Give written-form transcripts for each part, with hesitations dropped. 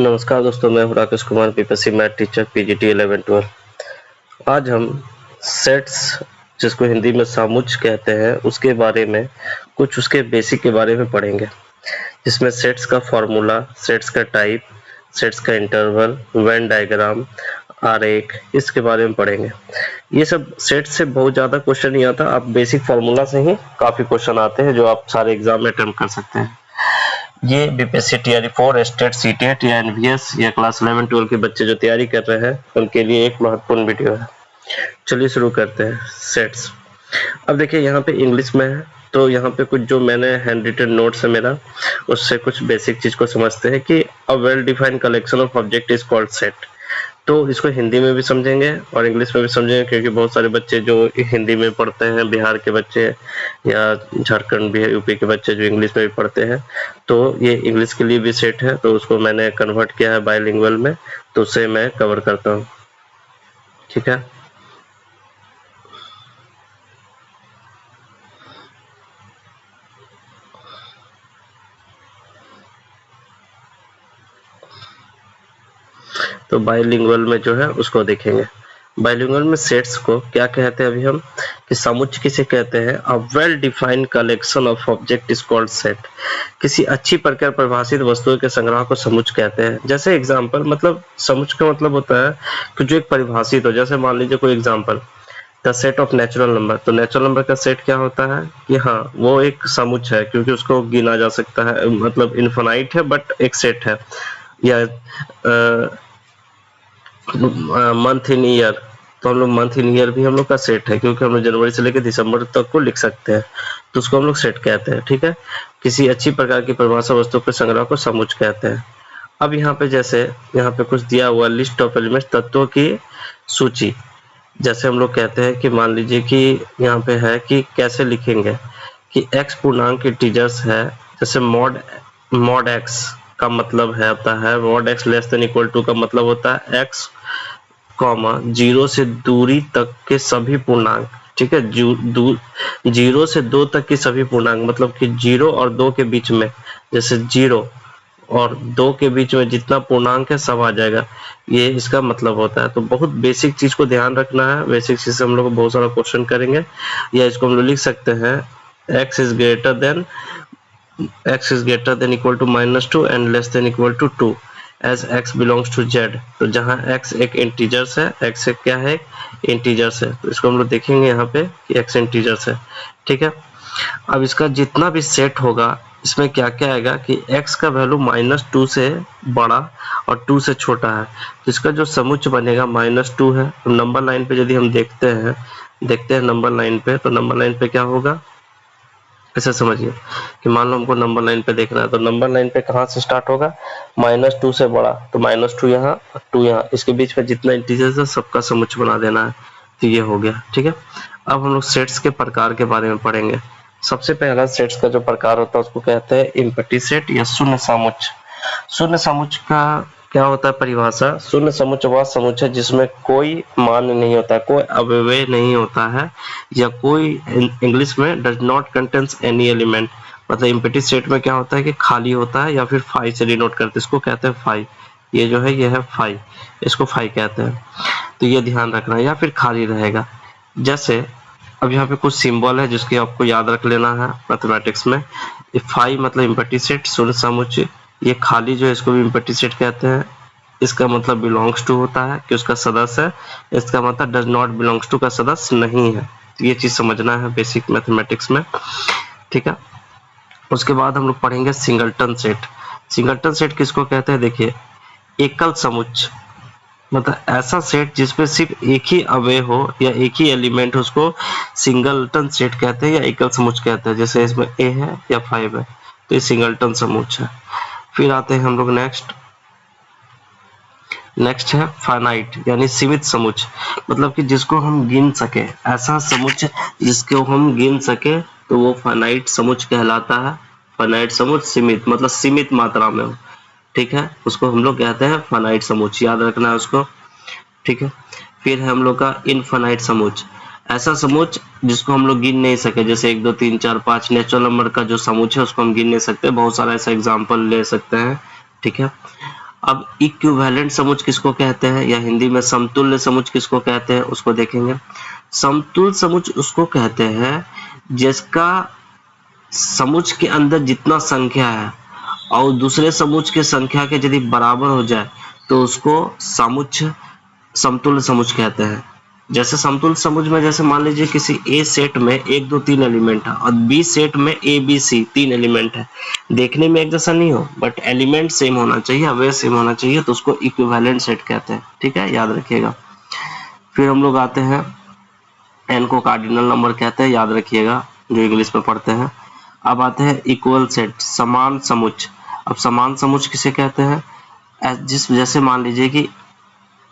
नमस्कार दोस्तों, मैं हूं Rakesh Kumar, BPSC math teacher, PGT 11-12। आज हम सेट्स, जिसको हिंदी में सामुच्च कहते हैं, उसके बारे में कुछ उसके बेसिक के बारे में पढ़ेंगे, जिसमें सेट्स का फॉर्मूला, सेट्स का टाइप, सेट्स का इंटरवल, वेन डायग्राम, आरेख, इसके बारे में पढ़ेंगे। ये सब सेट्स से बहुत ज़्यादा क्वेश्चन नहीं आता, आप बेसिक फार्मूला से ही काफ़ी क्वेश्चन आते हैं जो आप सारे एग्जाम में अटेम्प्ट कर सकते हैं। ये बीपीएससी टीआरई 4 स्टेट सीटेट या एनवीएस या क्लास 11-12 के बच्चे जो तैयारी कर रहे हैं उनके लिए एक महत्वपूर्ण वीडियो है। चलिए शुरू करते हैं। सेट्स, अब देखिए यहाँ पे इंग्लिश में है, तो यहाँ पे कुछ जो मैंने हैंड रिटन नोट्स है मेरा, उससे कुछ बेसिक चीज को समझते हैं कि a well defined collection of object is called set. तो इसको हिंदी में भी समझेंगे और इंग्लिश में भी समझेंगे, क्योंकि बहुत सारे बच्चे जो हिंदी में पढ़ते हैं, बिहार के बच्चे या झारखंड बिहार यूपी के बच्चे जो इंग्लिश में भी पढ़ते हैं, तो ये इंग्लिश के लिए भी सेट है, तो उसको मैंने कन्वर्ट किया है बाइलिंगुअल में, तो उसे मैं कवर करता हूँ। ठीक है, तो बाइलिंगुअल में जो है उसको देखेंगे। बाइलिंगुअल में सेट्स को क्या कहते हैं अभी हम, कि समुच्च किसे कहते हैं? A well defined collection of object is called set. किसी अच्छी प्रकार परिभाषित वस्तुओं के संग्रह को समुच्च कहते हैं। जैसे एग्जांपल, मतलब समुच्च का मतलब होता है कि जो एक परिभाषित हो। जैसे मान लीजिए कोई example, the set of natural number, तो नेचुरल नंबर का सेट क्या होता है कि हाँ वो एक समुच्च है, क्योंकि उसको गिना जा सकता है, मतलब इनफाइनाइट है बट एक सेट है। या मंथ इन ईयर, तो हम लोग मंथ इन ईयर भी हम लोग का सेट है, क्योंकि हम लोग जनवरी से लेकर दिसंबर तक को लिख सकते हैं, तो उसको हम लोग सेट कहते हैं। ठीक है, किसी अच्छी प्रकार की परिभाषा वस्तु के संग्रह को समुच्च कहते हैं। अब यहाँ पे जैसे यहाँ पे कुछ दिया हुआ लिस्ट ऑफ एलिमेंट्स, तत्वों की सूची। जैसे हम लोग कहते हैं कि मान लीजिए कि यहाँ पे है कि कैसे लिखेंगे कि x पूर्णांक इंटीजर्स है। जैसे मॉड x का मतलब है होता है mod x less than equal to का मतलब होता है x कॉमा 0 से दूरी तक के सभी पूर्णांक। ठीक है, 0 से 2 तक की सभी पूर्णांक, मतलब कि 0 और 2 के बीच में, जैसे 0 और 2 के बीच में जितना पूर्णांक है सब आ जाएगा, ये इसका मतलब होता है। तो बहुत बेसिक चीज को ध्यान रखना है, बेसिक चीज से हम लोग बहुत सारा क्वेश्चन करेंगे। या इसको हम लोग लिख सकते हैं x is greater than equal to -2 and less than equal to 2 as x belongs to z। तो जहां x एक इंटीजर्स है, x एक क्या है, इंटीजर्स है, तो इसको हम लोग देखेंगे यहाँ पे कि x इंटीजर्स है। ठीक है, अब इसका जितना भी सेट होगा इसमें क्या क्या आएगा कि x का वैल्यू -2 से बड़ा और 2 से छोटा है, तो इसका जो समुच्च बनेगा -2 है। तो नंबर लाइन पे यदि हम देखते हैं नंबर लाइन पे, तो नंबर लाइन पे क्या होगा, ऐसे समझिए कि मान लो हमको नंबर लाइन पे देखना है, तो नंबर लाइन पे कहाँ से स्टार्ट होगा, -2 से बड़ा, तो -2 यहाँ और 2 यहाँ, इसके बीच में जितना इंटीजर्स है सबका समुच्च बना देना है। तो ये हो गया। ठीक है, अब हम लोग सेट्स के प्रकार के बारे में पढ़ेंगे। सबसे पहला सेट्स का जो प्रकार होता है उसको कहते हैं एम्प्टी सेट या शून्य समुच्च। शून्य समुच्च का क्या होता है परिभाषा? शून्य समुच्च वह समुच्च है जिसमें कोई मान नहीं होता, कोई अवयव नहीं होता है, या कोई इंग्लिश में does not contains any element. मतलब एम्प्टी सेट में क्या होता है कि खाली होता है, या फिर फाई से डिनोट करते हैं, इसको कहते हैं फाई। ये जो है ये है फाई, इसको फाई कहते हैं। तो ये ध्यान रखना है, या फिर खाली रहेगा। जैसे अब यहाँ पे कुछ सिंबल है जिसके आपको याद रख लेना है मैथमेटिक्स में। फाई मतलब एम्प्टी सेट, शून्य समुच्च। ये खाली जो है इसको भी एम्प्टी सेट कहते हैं। इसका मतलब बिलोंग्स टू होता है कि उसका सदस्य है, इसका मतलब डज नॉट बिलोंग्स टू का सदस्य नहीं है। तो ये चीज समझना है बेसिक मैथमेटिक्स में। ठीक है, उसके बाद हम लोग पढ़ेंगे सिंगलटन सेट। सिंगलटन सेट किसको कहते हैं? देखिए, एकल समुच्च, मतलब ऐसा सेट जिसमें सिर्फ एक ही अवयव हो या एक ही एलिमेंट हो, उसको सिंगलटन सेट कहते हैं या एकल समुच्च कहते हैं। जैसे इसमें ए है या 5 है, तो ये सिंगलटन समुच्च है। फिर आते हैं हम लोग नेक्स्ट है फाइनाइट यानी सीमित समुच्च, मतलब कि जिसको हम गिन सके, ऐसा समुच्च जिसको हम गिन सके, तो वो फाइनाइट समुच्च कहलाता है। फाइनाइट समुच्च सीमित, मतलब सीमित मात्रा में हो। ठीक है, उसको हम लोग कहते हैं फाइनाइट समुच्च, याद रखना है उसको। ठीक है, फिर है हम लोग का इनफाइनाइट समुच्च, ऐसा समुच्च जिसको हम लोग गिन नहीं सके। जैसे 1 2 3 4 5 नेचुरल नंबर का जो समुच्च है उसको हम गिन नहीं सकते, बहुत सारा ऐसा एग्जांपल ले सकते हैं। ठीक है, अब इक्विवेलेंट समुच्चय किसको कहते हैं, या हिंदी में समतुल्य समुच्चय किसको कहते हैं, उसको देखेंगे। समतुल्य समुच्चय उसको कहते हैं जिसका समुच्चय के अंदर जितना संख्या है और दूसरे समुच्चय की संख्या के यदि बराबर हो जाए तो उसको समुच्चय समतुल्य समुच्चय कहते हैं। जैसे समतुल्य समुच्चय में जैसे मान लीजिए किसी ए सेट में 1 2 3 एलिमेंट है और बी सेट में ए बी सी 3 एलिमेंट है, देखने में एक जैसा नहीं हो बट एलिमेंट सेम होना चाहिए, अवयव सेम होना चाहिए, तो उसको इक्विवेलेंट सेट कहते हैं। ठीक है, याद रखिएगा। फिर हम लोग आते हैं एन को कार्डिनल नंबर कहते हैं, याद रखिएगा जो इंग्लिश में पढ़ते हैं। अब आते हैं इक्वल सेट, समान समुच्चय। अब समान समुच्चय किसे कहते हैं, जिस जैसे मान लीजिए कि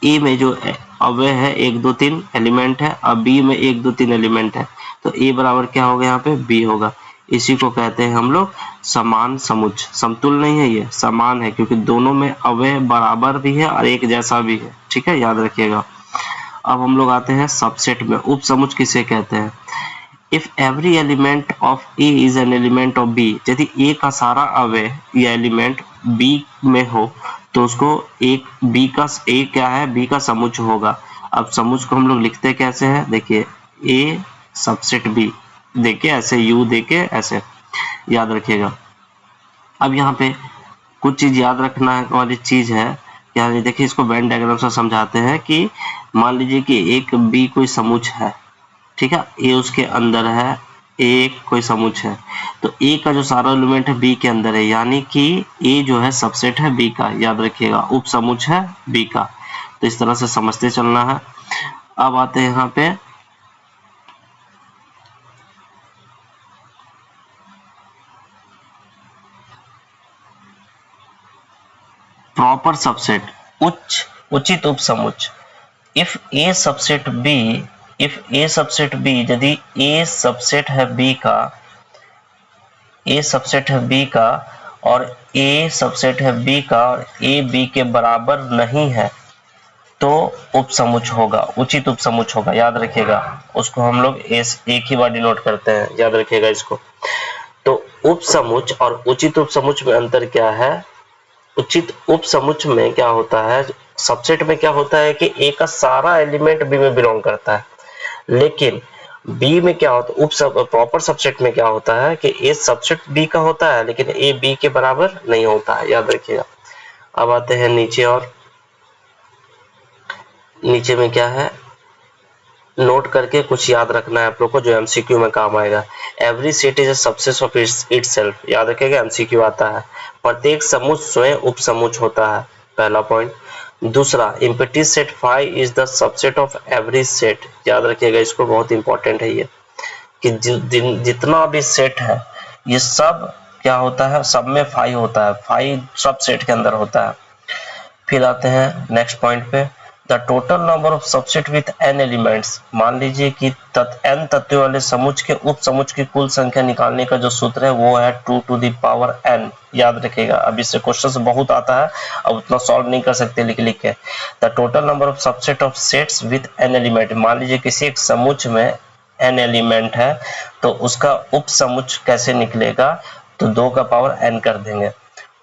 ए में जो अवयव है 1 2 3 एलिमेंट है और बी में 1 2 3 एलिमेंट है, तो ए बराबर क्या होगा, यहाँ पे बी होगा। इसी को कहते हैं हम लोग समान समुच्चय। समतुल्य नहीं है, ये समान है क्योंकि दोनों में अवयव बराबर भी है और एक जैसा भी है। ठीक है, याद रखिएगा। अब हम लोग आते हैं सबसेट में। उप समुच्चय किसे कहते हैं, if every element of A is an element of B, यदि ए का सारा अवयव या एलिमेंट बी में हो तो उसको एक बी का ए क्या है, बी का समुच्चय होगा। अब समुच्चय को हम लोग लिखते कैसे हैं, देखिए ए सबसेट बी, देखिए ऐसे यू देके ऐसे, याद रखिएगा। अब यहाँ पे कुछ चीज याद रखना वाली चीज है, क्या देखिए इसको वेन डायग्राम से समझाते हैं कि मान लीजिए कि एक बी कोई समुच्चय है, ठीक है, ए उसके अंदर है, ए कोई समुच्चय है, तो ए का जो सारा एलिमेंट है बी के अंदर है, यानी कि ए जो है सबसेट है बी का, याद रखिएगा, उप समुच्चय है बी का। तो इस तरह से समझते चलना है। अब आते हैं यहाँ पे प्रॉपर सबसेट, उचित उप समुच्चय। If A subset B, if A subset B, यदि ए सबसेट है बी का, ए सबसेट है बी का और ए सबसेट है बी का और ए बी के बराबर नहीं है तो उप समुच्चय होगा, उचित उप समुच्चय होगा, याद रखिएगा। उसको हम लोग एक ही बार डिनोट करते हैं, याद रखिएगा इसको। तो उप समुच्चय और उचित उप समुच्चय में अंतर क्या है, उचित उप समुच्चय में क्या होता है, सबसेट में क्या होता है कि ए का सारा एलिमेंट बी में बिलोंग करता है, लेकिन बी में क्या होता है, प्रॉपर सबसेट में क्या होता है कि ए सबसेट बी का होता है लेकिन ए बी के बराबर नहीं होता है, याद रखिएगा। अब आते हैं नीचे, और नीचे में क्या है, नोट करके कुछ याद रखना है आप लोग को जो एमसीक्यू में काम आएगा। Every set is a subset of itself, याद रखिएगा, एमसीक्यू आता है। प्रत्येक समुच्चय स्वयं उप समुच्चय होता है, पहला पॉइंट। दूसरा, empty set phi is the subset of every set, याद रखिएगा, इसको बहुत इंपॉर्टेंट है ये, कि जितना भी सेट है ये सब क्या होता है, सब में फाई होता है, फाई सब सेट के अंदर होता है। फिर आते हैं नेक्स्ट पॉइंट पे, the total number of subset with n elements. मान लीजिए कि n तत्वों वाले समुच्चय के उप समुच्चय की कुल संख्या निकालने का जो सूत्र है वो है 2 to the power n, याद रखिएगा। अब इससे क्वेश्चन बहुत आता है, अब उतना सॉल्व नहीं कर सकते लिख के। The total number of subset of sets with n element, मान लीजिए किसी एक समुच्चय में n एलिमेंट है तो उसका उप समुच्चय कैसे निकलेगा, तो 2 का पावर n कर देंगे।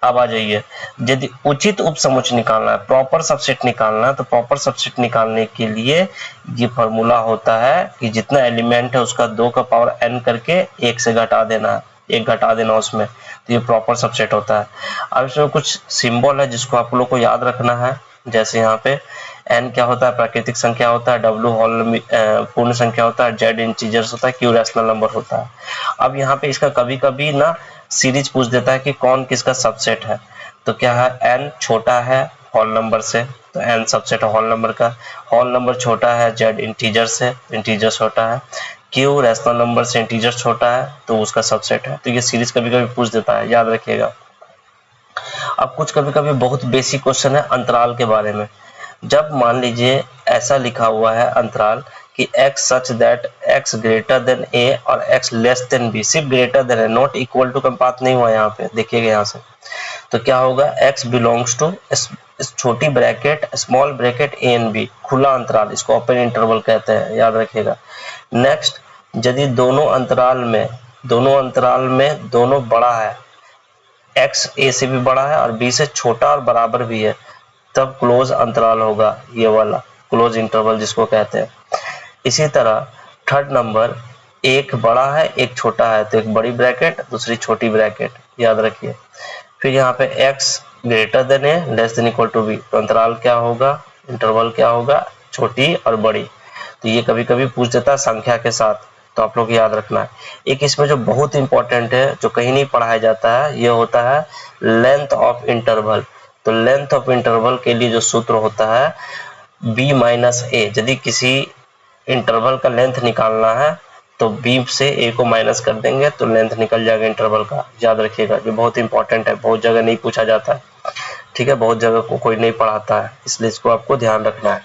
अब आ जाइए, यदि उचित उप समुच्चय निकालना है, प्रॉपर सबसेट निकालना है, तो प्रॉपर सबसेट निकालने के लिए ये फॉर्मूला होता है कि जितना एलिमेंट है उसका 2 का पावर n करके 1 से घटा देना है, 1 घटा देना उसमें, तो ये प्रॉपर सबसेट होता है। अब इसमें कुछ सिंबल है जिसको आप लोग को याद रखना है, जैसे यहाँ पे n क्या होता है, प्राकृतिक संख्या होता है, w होल पूर्ण संख्या होता है, z इंटीजर्स होता है, q रैशनल नंबर होता है। अब यहाँ पे इसका कभी कभी ना सीरीज पूछ देता है कि कौन किसका सबसेट है, तो क्या है, n छोटा है होल नंबर से, तो n सबसेट है होल नंबर का, होल नंबर छोटा है, z इंटीजर से, इंटीजर छोटा है, q रैशनल नंबर से इंटीजर छोटा है तो उसका सबसेट है। तो ये सीरीज कभी कभी पूछ देता है, याद रखिएगा। अब कुछ कभी कभी बहुत बेसिक क्वेश्चन है अंतराल के बारे में। जब मान लीजिए ऐसा लिखा हुआ है अंतराल कि x such that x greater then a और x लेस देन b, सिर्फ ग्रेटर देन है, नॉट इक्वल टू का बात नहीं हुआ यहाँ पे, देखिएगा यहाँ से, तो क्या होगा, x बिलोंग्स टू इस छोटी bracket small bracket a and b, खुला अंतराल, इसको ओपन इंटरवल कहते हैं, याद रखिएगा। नेक्स्ट, यदि दोनों अंतराल में दोनों बड़ा है, x a से भी बड़ा है और b से छोटा और बराबर भी है, तब क्लोज अंतराल होगा, ये वाला क्लोज इंटरवल जिसको कहते हैं। इसी तरह थर्ड नंबर, एक बड़ा है एक छोटा है, तो एक बड़ी ब्रैकेट दूसरी छोटी ब्रैकेट, याद रखिए। फिर यहाँ पे x greater than A less than equal to B, तो अंतराल क्या होगा, इंटरवल क्या होगा, छोटी और बड़ी। तो ये कभी कभी पूछ देता है संख्या के साथ, तो आप लोग याद रखना है। एक इसमें जो बहुत इंपॉर्टेंट है, जो कहीं नहीं पढ़ाया जाता है, ये होता है लेंथ ऑफ इंटरवल। तो लेंथ ऑफ इंटरवल के लिए जो सूत्र होता है b माइनस ए, यदि किसी इंटरवल का लेंथ निकालना है तो b से a को माइनस कर देंगे तो लेंथ निकल जाएगा इंटरवल का, याद रखिएगा। ये बहुत इंपॉर्टेंट है, बहुत जगह नहीं पूछा जाता है, ठीक है, बहुत जगह को कोई नहीं पढ़ाता है, इसलिए इसको आपको ध्यान रखना है।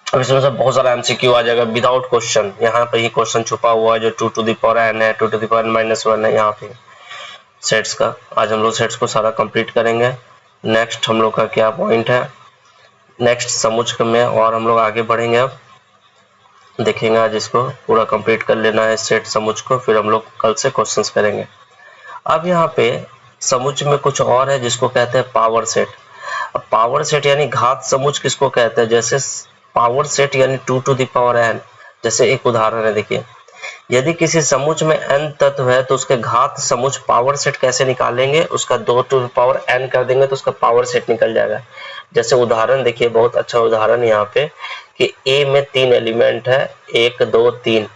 अब इसमें से बहुत सारा एमसीक्यू आ जाएगा विदाउट क्वेश्चन, यहाँ पे ही क्वेश्चन छुपा हुआ है जो 2 टू द पावर n है, 2 टू द पावर -1 है यहाँ पे सेट्स का। आज हम लोग सेट्स को सारा कंप्लीट करेंगे। नेक्स्ट हम लोग का क्या पॉइंट है, नेक्स्ट समुच्चक में और हम लोग आगे बढ़ेंगे। अब देखेंगे, आज इसको पूरा कंप्लीट कर लेना है सेट समुच्चक को, फिर हम लोग कल से क्वेश्चंस करेंगे। अब यहाँ पे समुच्चक में कुछ और है जिसको कहते हैं पावर सेट। अब पावर सेट यानी घात समुच्चक किसको कहते हैं, जैसे पावर सेट यानी 2 टू द पावर n। जैसे एक उदाहरण है, देखिए, यदि किसी समुच्चक में n तत्व है तो उसके घात समुच्चक पावर सेट कैसे निकालेंगे, उसका 2 टू द पावर n कर देंगे तो उसका पावर सेट निकल जाएगा। जैसे उदाहरण देखिए, बहुत अच्छा उदाहरण यहाँ पे कि a में 3 एलिमेंट है, 1 2 3,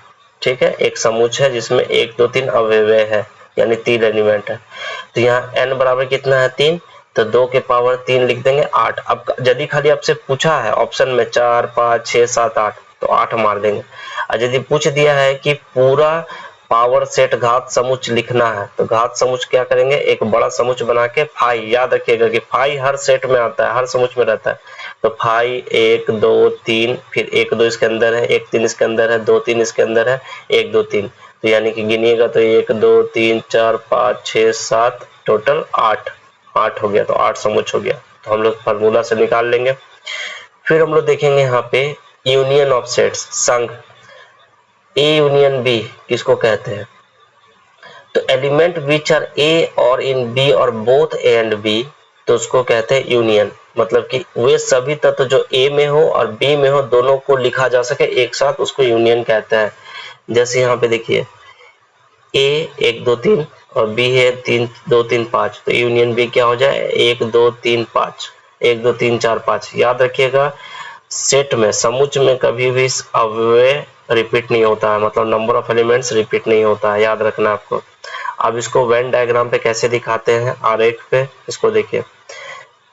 ठीक है, एक समुच्चक है जिसमें 1 2 3 अवयव है, यानी 3 एलिमेंट है। तो यहाँ n बराबर कितना है 3, तो 2 के पावर 3 लिख देंगे 8। अब यदि खाली आपसे पूछा है ऑप्शन में 4 5 6 7 8, तो 8 मार देंगे। और यदि पूछ दिया है कि पूरा पावर सेट घात समुच्चक लिखना है, तो घात समुच्चक क्या करेंगे, एक बड़ा समुच्चक बना के फाई, याद रखिएगा कि फाई हर सेट में आता है, हर समुच्चक में रहता है। तो फाई 1 2 3, फिर 1 2 इसके अंदर है, 1 3 इसके अंदर है, 2 3 इसके अंदर है, 1 2 3, तो यानी कि गिनिएगा तो 1 2 3 4 5 6 7, टोटल 8 हो गया, तो 8 समुच्चक हो गया। तो हम लोग फार्मूला से निकाल लेंगे। फिर हम लोग देखेंगे यहाँ पे यूनियन ऑफ सेट्स, संघ A यूनियन B किसको कहते हैं, तो एलिमेंट विच आर A और इन B और बोथ A एंड B, तो उसको कहते हैं यूनियन। मतलब कि वे सभी तत्व जो A में हो और B में हो, दोनों को लिखा जा सके एक साथ, उसको यूनियन कहते हैं। जैसे यहाँ पे देखिए A 1 2 3 और B है 3 2 3 5, तो यूनियन B क्या हो जाए 1 2 3 5, 1 2 3 4 5। याद रखिएगा सेट में समुच्चक में कभी भी अव्यय रिपीट नहीं होता है, मतलब नंबर ऑफ एलिमेंट्स रिपीट नहीं होता है, याद रखना आपको। अब इसको वेन डायग्राम पे कैसे दिखाते हैं, आरेख पे, इसको देखिए,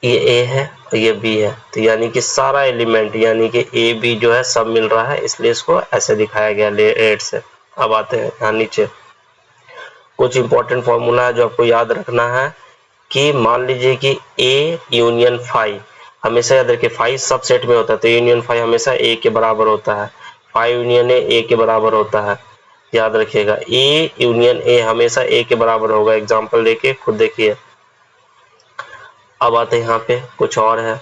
ये A है और ये B है, तो यानी कि सारा एलिमेंट यानी कि A B जो है सब मिल रहा है, इसलिए इसको ऐसे दिखाया गया रेड से। अब आते हैं यहाँ नीचे, कुछ इंपॉर्टेंट फॉर्मूला है जो आपको याद रखना है कि मान लीजिए कि A यूनियन फाई, हमेशा याद रखिए फाई सब सेट में होता है, तो यूनियन फाई हमेशा A के बराबर होता है, फाई यूनियन A के बराबर होता है, याद रखिएगा। A यूनियन A हमेशा A के बराबर होगा, एग्जांपल देके खुद देखिए। अब आते हैं यहाँ पे कुछ और है,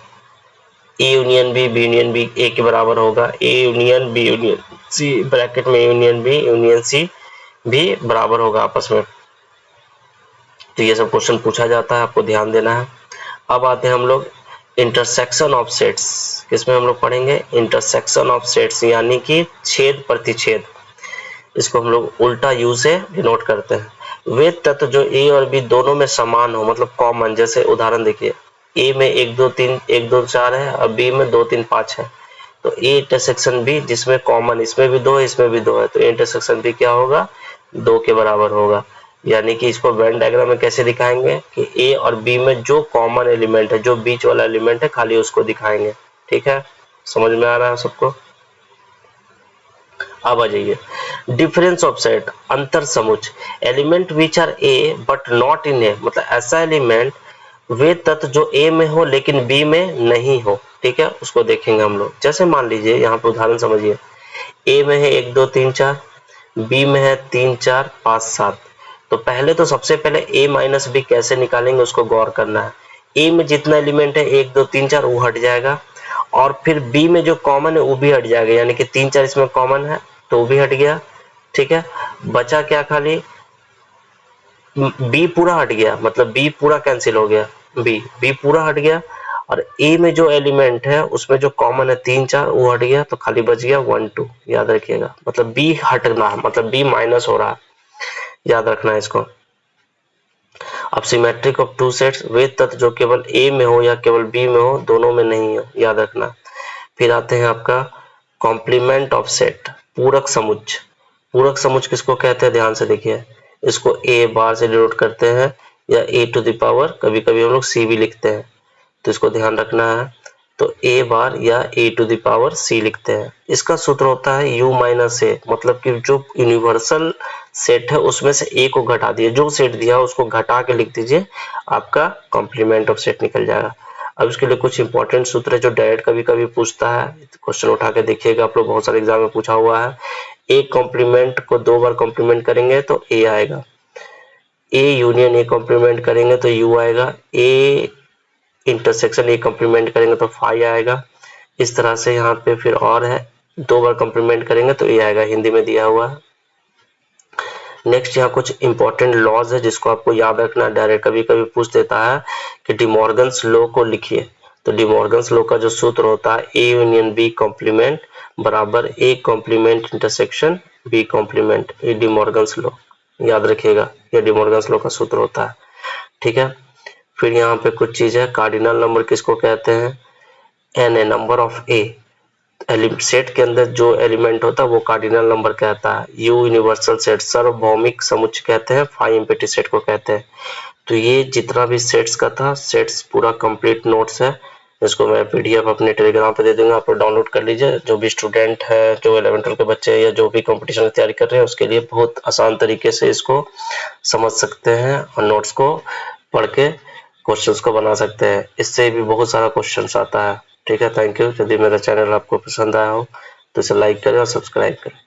A union B B union B A के बराबर होगा, A union B union C bracket में यूनियन B यूनियन C भी बराबर होगा आपस में। तो ये सब क्वेश्चन पूछा जाता है, आपको ध्यान देना है। अब आते हैं हम लोग इंटरसेक्शन ऑफ सेट्स, किसमें हम लोग पढ़ेंगे, इंटरसेक्शन ऑफ सेट्स यानी कि छेद प्रतिच्छेद। इसको हम लोग उल्टा यू से डिनोट करते हैं। वे तत्व जो A और B दोनों में समान हो, मतलब कॉमन, जैसे उदाहरण देखिए A में 1 2 3 1 2 4 है और B में 2 3 5 है, तो A इंटरसेक्शन B जिसमें कॉमन इसमें भी 2 है इसमें भी 2 है, तो इंटरसेक्शन B क्या होगा 2 के बराबर होगा। यानी कि इसको वेन डायग्राम में कैसे दिखाएंगे कि A और B में जो कॉमन एलिमेंट है, जो बीच वाला एलिमेंट है, खाली उसको दिखाएंगे। ठीक है, समझ में आ रहा है सबको। अब आ जाइए डिफरेंस ऑफ सेट, अंतर समुच्चय, element which are A but not in A, मतलब ऐसा एलिमेंट वे तत्व जो A में हो लेकिन B में नहीं हो। ठीक है, उसको देखेंगे हम लोग। जैसे मान लीजिए यहाँ पे उदाहरण समझिए, A में है 1 2 3 4, B में है 3 4 5 7। तो पहले तो सबसे पहले A माइनस B कैसे निकालेंगे उसको गौर करना है। A में जितना एलिमेंट है 1 2 3 4 वो हट जाएगा, और फिर B में जो कॉमन है वो भी हट जाएगा, यानी कि 3 4 इसमें कॉमन है तो वो भी हट गया। ठीक है, बचा क्या खाली बी पूरा हट गया, मतलब बी पूरा कैंसिल हो गया, बी पूरा हट गया, और ए में जो एलिमेंट है उसमें जो कॉमन है 3 4 वो हट गया, तो खाली बच गया 1 2। याद रखिएगा, मतलब बी हटना है, मतलब बी माइनस हो रहा है, याद रखना है इसको। अब सिमेट्रिक ऑफ टू सेट्स, वे तत्व जो केवल ए में हो या केवल बी में हो, दोनों में नहीं हो, याद रखना। फिर आते हैं आपका कॉम्प्लीमेंट ऑफ सेट, पूरक समुच्चय। पूरक समुच्चय किसको कहते हैं, ध्यान से देखिए, इसको ए बार से डिनोट करते हैं, या ए टू द पावर, कभी कभी हम लोग सी भी लिखते हैं, तो इसको ध्यान रखना है। तो ए बार या ए टू द पावर सी लिखते हैं। इसका सूत्र होता है यू माइनस ए, मतलब कि जो यूनिवर्सल सेट है उसमें से ए को घटा दिए, जो सेट दिया उसको घटा के लिख दीजिए, आपका कॉम्प्लीमेंट ऑफ सेट निकल जाएगा। अब इसके लिए कुछ इंपॉर्टेंट सूत्र है जो डायरेक्ट कभी कभी पूछता है, क्वेश्चन उठा के देखिएगा आप लोग, बहुत सारे एग्जाम में पूछा हुआ है। ए कॉम्प्लीमेंट को 2 बार कॉम्प्लीमेंट करेंगे तो ए आएगा, ए यूनियन ए कॉम्प्लीमेंट करेंगे तो यू आएगा, ए इंटरसेक्शन ए कॉम्प्लीमेंट करेंगे तो फाई आएगा। इस तरह से यहाँ पे फिर और है, 2 बार कॉम्प्लीमेंट करेंगे तो ए आएगा, हिंदी में दिया हुआ है। नेक्स्ट यहाँ कुछ इंपॉर्टेंट लॉज है जिसको आपको याद रखना, डायरेक्ट कभी कभी पूछ देता है कि डिमॉर्गन्स लॉ को लिखिए। तो डिमॉर्गन्स लॉ का जो सूत्र होता है ए यूनियन बी कॉम्प्लीमेंट बराबर A complement intersection B complement, ये डिमॉर्गन्स लॉ, याद रखिएगा, ये डिमॉर्गन्स लॉ का सूत्र होता है, ठीक है। फिर यहाँ पे कुछ चीज है, कार्डिनल नंबर किसको कहते हैं, n A number of A, set के अंदर जो एलिमेंट होता है वो कार्डिनल नंबर कहता है। यू यूनिवर्सल सेट, सार्वभौमिक समुच्चय कहते हैं, फाई एम्प्टी सेट को कहते हैं। तो ये जितना भी सेट्स का था, सेट्स पूरा कंप्लीट नोट्स है, इसको मैं पीडीएफ अपने टेलीग्राम पे दे दूंगा, आप लोग डाउनलोड कर लीजिए। जो भी स्टूडेंट है, जो 11 12 के बच्चे या जो भी कंपटीशन की तैयारी कर रहे हैं, उसके लिए बहुत आसान तरीके से इसको समझ सकते हैं और नोट्स को पढ़ के क्वेश्चंस को बना सकते हैं। इससे भी बहुत सारा क्वेश्चंस आता है, ठीक है। Thank you. यदि मेरा चैनल आपको पसंद आया हो तो इसे लाइक करें और सब्सक्राइब करें।